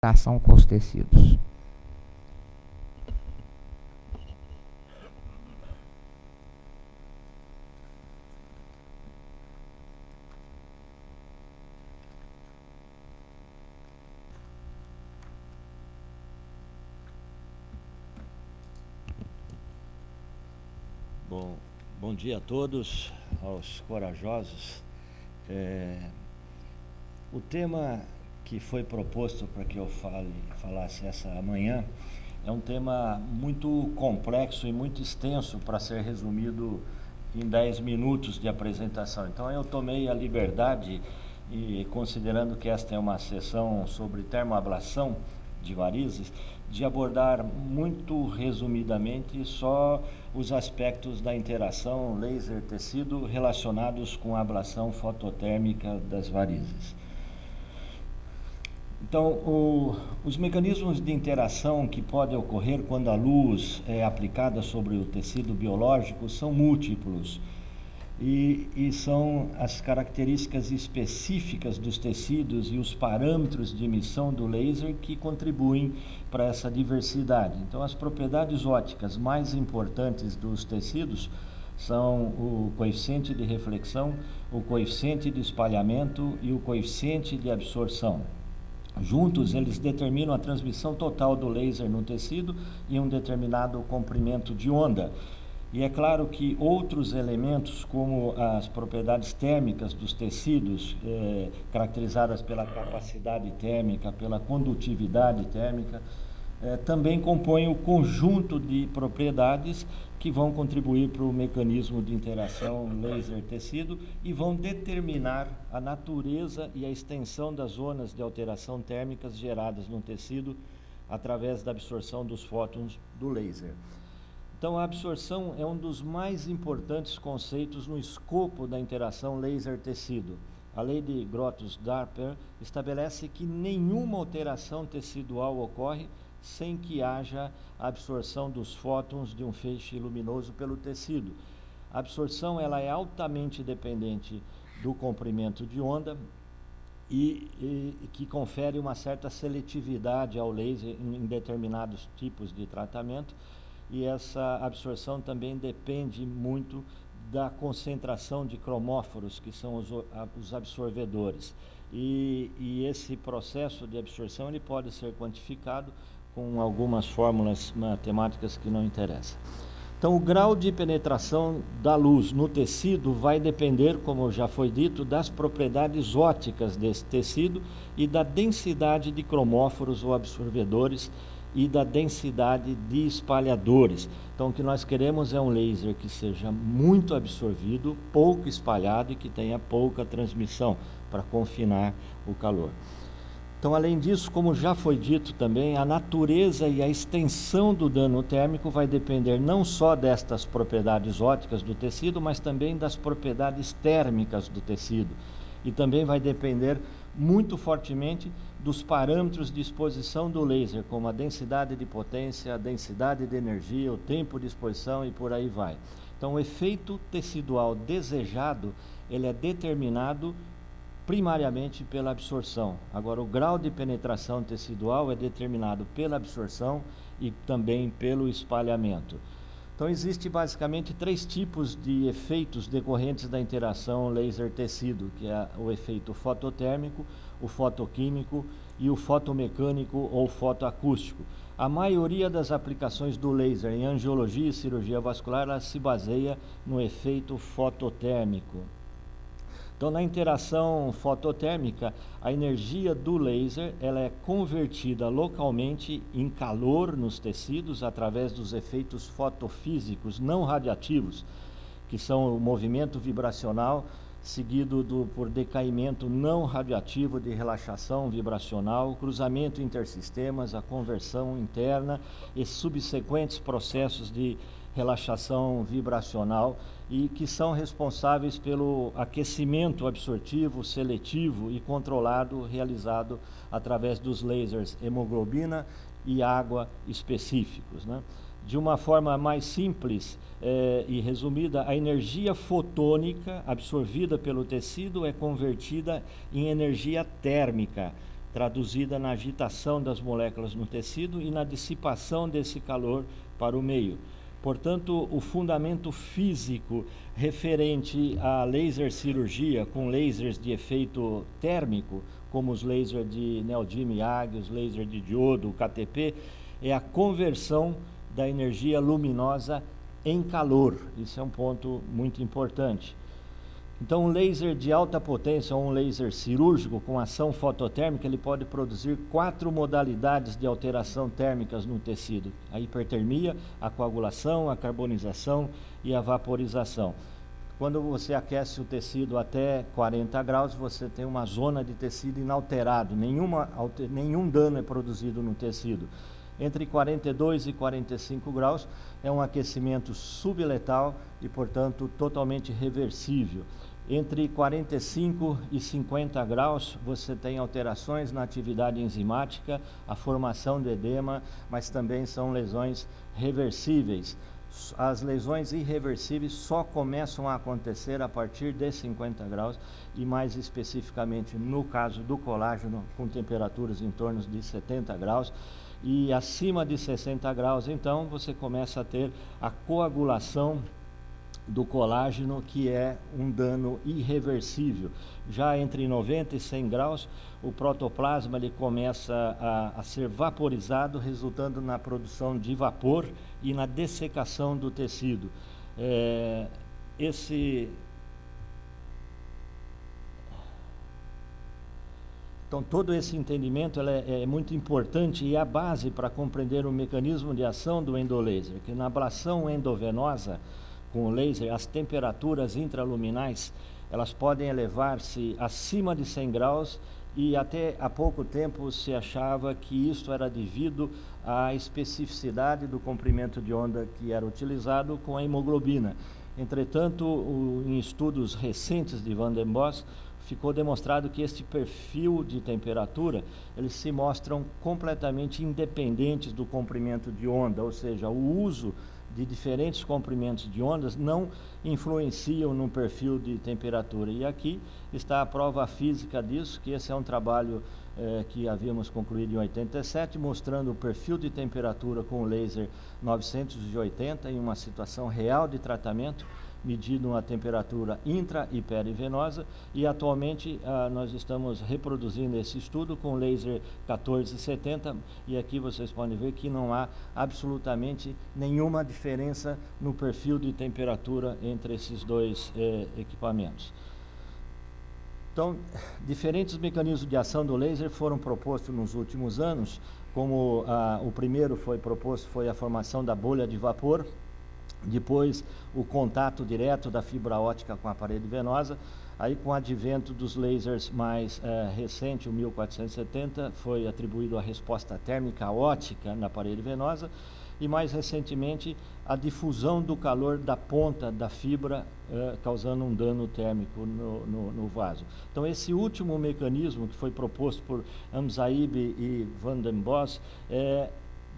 interação com os tecidos. Bom dia a todos, aos corajosos. O tema que foi proposto para que eu falasse essa manhã é um tema muito complexo e muito extenso para ser resumido em 10 minutos de apresentação. Então eu tomei a liberdade, e considerando que esta é uma sessão sobre termoablação de varizes, de abordar muito resumidamente só os aspectos da interação laser-tecido relacionados com a ablação fototérmica das varizes. Então, os mecanismos de interação que podem ocorrer quando a luz é aplicada sobre o tecido biológico são múltiplos e são as características específicas dos tecidos e os parâmetros de emissão do laser que contribuem para essa diversidade. Então, as propriedades ópticas mais importantes dos tecidos são o coeficiente de reflexão, o coeficiente de espalhamento e o coeficiente de absorção. Juntos, eles determinam a transmissão total do laser no tecido em um determinado comprimento de onda. E é claro que outros elementos, como as propriedades térmicas dos tecidos, caracterizadas pela capacidade térmica, pela condutividade térmica, também compõem o conjunto de propriedades que vão contribuir para o mecanismo de interação laser-tecido e vão determinar a natureza e a extensão das zonas de alteração térmicas geradas no tecido através da absorção dos fótons do laser. Então, a absorção é um dos mais importantes conceitos no escopo da interação laser-tecido. A lei de Grotthuss-Darper estabelece que nenhuma alteração tecidual ocorre sem que haja absorção dos fótons de um feixe luminoso pelo tecido. A absorção ela é altamente dependente do comprimento de onda e que confere uma certa seletividade ao laser em determinados tipos de tratamento. E essa absorção também depende muito da concentração de cromóforos, que são os absorvedores. E esse processo de absorção ele pode ser quantificado com algumas fórmulas matemáticas que não interessam. Então, o grau de penetração da luz no tecido vai depender, como já foi dito, das propriedades ópticas desse tecido e da densidade de cromóforos ou absorvedores e da densidade de espalhadores. Então, o que nós queremos é um laser que seja muito absorvido, pouco espalhado e que tenha pouca transmissão para confinar o calor. Então, além disso, como já foi dito também, a natureza e a extensão do dano térmico vai depender não só destas propriedades ópticas do tecido, mas também das propriedades térmicas do tecido. E também vai depender muito fortemente dos parâmetros de exposição do laser, como a densidade de potência, a densidade de energia, o tempo de exposição e por aí vai. Então, o efeito tecidual desejado, ele é determinado primariamente pela absorção. Agora, o grau de penetração tecidual é determinado pela absorção e também pelo espalhamento. Então, existe basicamente 3 tipos de efeitos decorrentes da interação laser-tecido, que é o efeito fototérmico, o fotoquímico e o fotomecânico ou fotoacústico. A maioria das aplicações do laser em angiologia e cirurgia vascular, ela se baseia no efeito fototérmico. Então, na interação fototérmica, a energia do laser ela é convertida localmente em calor nos tecidos através dos efeitos fotofísicos não radiativos, que são o movimento vibracional seguido por decaimento não radioativo de relaxação vibracional, cruzamento intersistemas, a conversão interna e subsequentes processos de relaxação vibracional e que são responsáveis pelo aquecimento absortivo, seletivo e controlado realizado através dos lasers hemoglobina e água específicos, né? De uma forma mais simples e resumida, a energia fotônica absorvida pelo tecido é convertida em energia térmica traduzida na agitação das moléculas no tecido e na dissipação desse calor para o meio. Portanto, o fundamento físico referente à laser cirurgia com lasers de efeito térmico, como os lasers de neodymium-YAG, os lasers de diodo, o KTP, é a conversão da energia luminosa em calor. Isso é um ponto muito importante. Então, um laser de alta potência ou um laser cirúrgico com ação fototérmica, ele pode produzir 4 modalidades de alteração térmicas no tecido: a hipertermia, a coagulação, a carbonização e a vaporização. Quando você aquece o tecido até 40 graus, você tem uma zona de tecido inalterado, nenhum dano é produzido no tecido. Entre 42 e 45 graus é um aquecimento subletal e, portanto, totalmente reversível. Entre 45 e 50 graus, você tem alterações na atividade enzimática, a formação de edema, mas também são lesões reversíveis. As lesões irreversíveis só começam a acontecer a partir de 50 graus e, mais especificamente, no caso do colágeno, com temperaturas em torno de 70 graus. E acima de 60 graus, então, você começa a ter a coagulação do colágeno, que é um dano irreversível. Já entre 90 e 100 graus, o protoplasma ele começa a ser vaporizado, resultando na produção de vapor e na dessecação do tecido. Então, todo esse entendimento é muito importante e é a base para compreender o mecanismo de ação do endolaser, que na ablação endovenosa com o laser, as temperaturas intraluminais, elas podem elevar-se acima de 100 graus e até há pouco tempo se achava que isso era devido à especificidade do comprimento de onda que era utilizado com a hemoglobina. Entretanto, em estudos recentes de Van den Bos, ficou demonstrado que este perfil de temperatura, eles se mostram completamente independentes do comprimento de onda, ou seja, o uso de diferentes comprimentos de ondas não influenciam no perfil de temperatura. E aqui está a prova física disso, que esse é um trabalho que havíamos concluído em 87, mostrando o perfil de temperatura com o laser 980 em uma situação real de tratamento, medindo a temperatura intra e perivenosa, e atualmente nós estamos reproduzindo esse estudo com laser 1470, e aqui vocês podem ver que não há absolutamente nenhuma diferença no perfil de temperatura entre esses dois equipamentos. Então, diferentes mecanismos de ação do laser foram propostos nos últimos anos, como o primeiro foi a formação da bolha de vapor. Depois, o contato direto da fibra óptica com a parede venosa. Aí, com o advento dos lasers mais recente, o 1470, foi atribuído a resposta térmica óptica na parede venosa. E, mais recentemente, a difusão do calor da ponta da fibra, causando um dano térmico no vaso. Então, esse último mecanismo que foi proposto por Amsaib e Van den Bos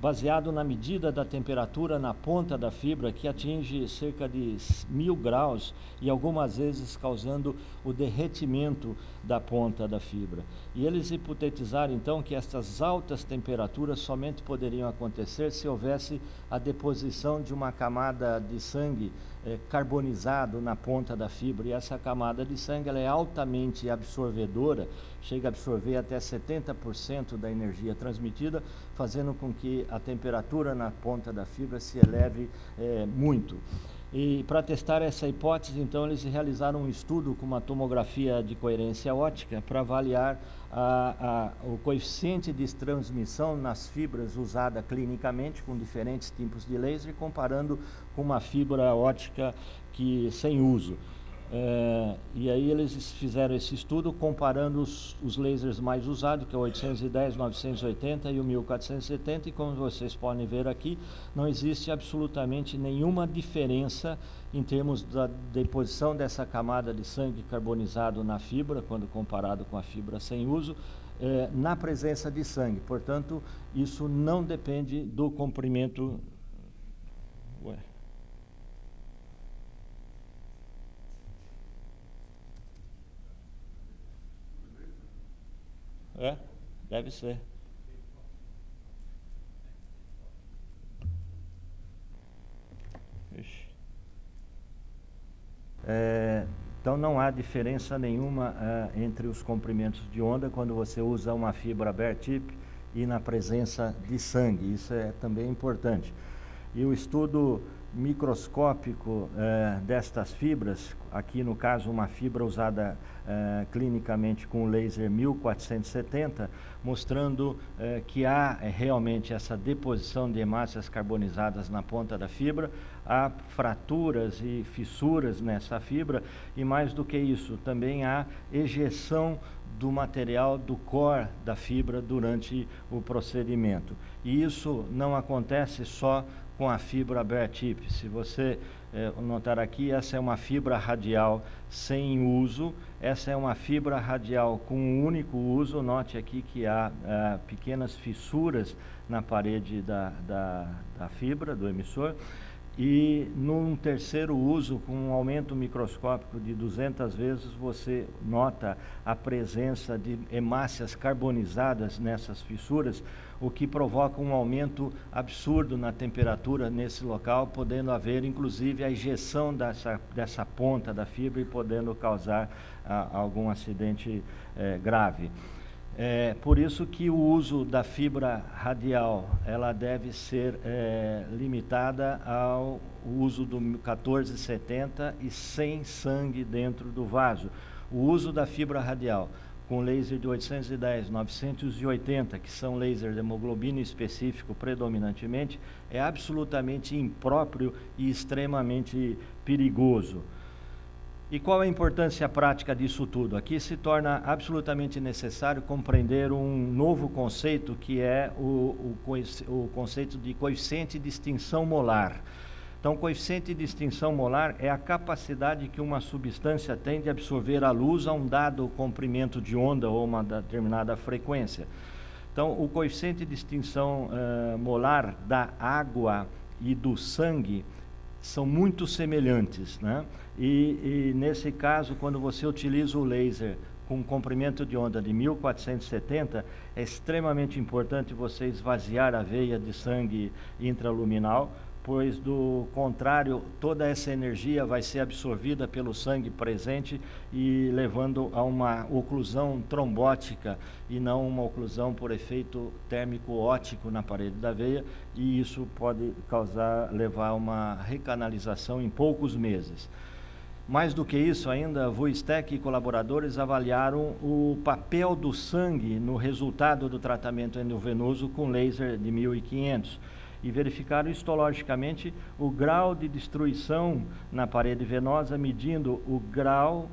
baseado na medida da temperatura na ponta da fibra, que atinge cerca de 1000 graus e algumas vezes causando o derretimento da ponta da fibra. E eles hipotetizaram então que estas altas temperaturas somente poderiam acontecer se houvesse a deposição de uma camada de sangue carbonizado na ponta da fibra, e essa camada de sangue ela é altamente absorvedora, chega a absorver até 70% da energia transmitida, fazendo com que a temperatura na ponta da fibra se eleve muito. E para testar essa hipótese, então, eles realizaram um estudo com uma tomografia de coerência óptica para avaliar o coeficiente de transmissão nas fibras usada clinicamente com diferentes tipos de laser, comparando com uma fibra óptica sem uso. E aí eles fizeram esse estudo comparando os lasers mais usados, que é o 810, 980 e o 1470, e como vocês podem ver aqui, não existe absolutamente nenhuma diferença em termos da deposição dessa camada de sangue carbonizado na fibra, quando comparado com a fibra sem uso, na presença de sangue. Portanto, isso não depende do comprimento. Deve ser. Então não há diferença nenhuma entre os comprimentos de onda quando você usa uma fibra bare tip e na presença de sangue. Isso é também importante. E o estudo microscópico destas fibras, aqui no caso uma fibra usada clinicamente com o laser 1470, mostrando que há realmente essa deposição de hemácias carbonizadas na ponta da fibra, há fraturas e fissuras nessa fibra, e mais do que isso, também há ejeção do material do core da fibra durante o procedimento. E isso não acontece só com a fibra bare tip. Se você notar aqui, essa é uma fibra radial sem uso, essa é uma fibra radial com um único uso. Note aqui que há pequenas fissuras na parede da fibra, do emissor. E num terceiro uso, com um aumento microscópico de 200 vezes, você nota a presença de hemácias carbonizadas nessas fissuras, o que provoca um aumento absurdo na temperatura nesse local, podendo haver inclusive a ejeção dessa ponta da fibra e podendo causar algum acidente grave. Por isso que o uso da fibra radial ela deve ser limitada ao uso do 1470 e sem sangue dentro do vaso. O uso da fibra radial com laser de 810, 980, que são lasers de hemoglobina específico predominantemente, é absolutamente impróprio e extremamente perigoso. E qual é a importância prática disso tudo? Aqui se torna absolutamente necessário compreender um novo conceito, que é o conceito de coeficiente de extinção molar. Então, o coeficiente de extinção molar é a capacidade que uma substância tem de absorver a luz a um dado comprimento de onda ou uma determinada frequência. Então, o coeficiente de extinção molar da água e do sangue são muito semelhantes, né? E nesse caso, quando você utiliza o laser com um comprimento de onda de 1470, é extremamente importante você esvaziar a veia de sangue intraluminal, pois do contrário, toda essa energia vai ser absorvida pelo sangue presente e levando a uma oclusão trombótica e não uma oclusão por efeito térmico óptico na parede da veia, e isso pode levar a uma recanalização em poucos meses. Mais do que isso ainda, Vuistek e colaboradores avaliaram o papel do sangue no resultado do tratamento endovenoso com laser de 1500 e verificaram histologicamente o grau de destruição na parede venosa, medindo o grau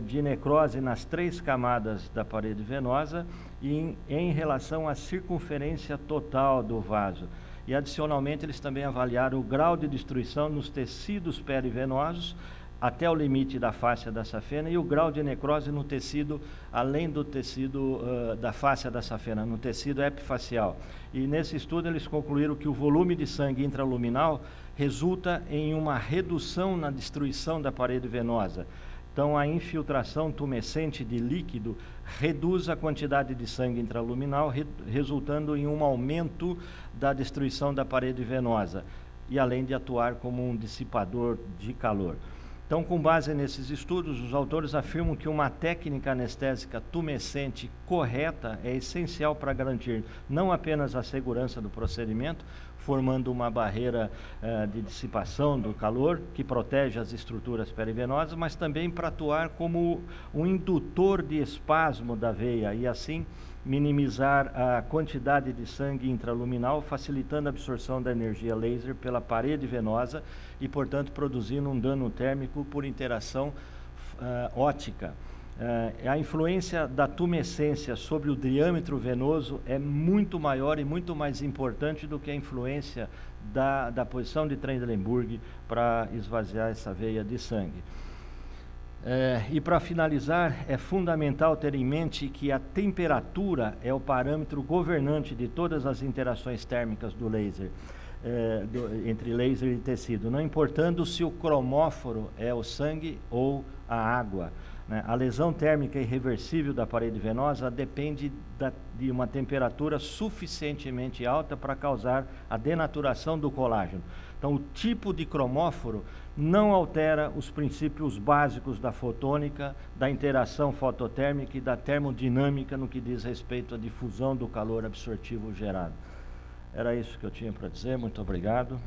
de necrose nas 3 camadas da parede venosa e em relação à circunferência total do vaso. E adicionalmente eles também avaliaram o grau de destruição nos tecidos perivenosos até o limite da fáscia da safena e o grau de necrose no tecido, além do tecido da fáscia da safena, no tecido epifacial. E nesse estudo eles concluíram que o volume de sangue intraluminal resulta em uma redução na destruição da parede venosa. Então, a infiltração tumescente de líquido reduz a quantidade de sangue intraluminal, resultando em um aumento da destruição da parede venosa, e além de atuar como um dissipador de calor. Então, com base nesses estudos, os autores afirmam que uma técnica anestésica tumescente correta é essencial para garantir não apenas a segurança do procedimento, formando uma barreira de dissipação do calor que protege as estruturas perivenosas, mas também para atuar como um indutor de espasmo da veia e assim minimizar a quantidade de sangue intraluminal, facilitando a absorção da energia laser pela parede venosa e, portanto, produzindo um dano térmico por interação óptica. A influência da tumescência sobre o diâmetro venoso é muito maior e muito mais importante do que a influência da posição de Trendelenburg para esvaziar essa veia de sangue. E para finalizar, é fundamental ter em mente que a temperatura é o parâmetro governante de todas as interações térmicas do laser, entre laser e tecido, não importando se o cromóforo é o sangue ou a água. né? A lesão térmica irreversível da parede venosa depende de uma temperatura suficientemente alta para causar a denaturação do colágeno. Então, o tipo de cromóforo não altera os princípios básicos da fotônica, da interação fototérmica e da termodinâmica no que diz respeito à difusão do calor absortivo gerado. Era isso que eu tinha para dizer. Muito obrigado.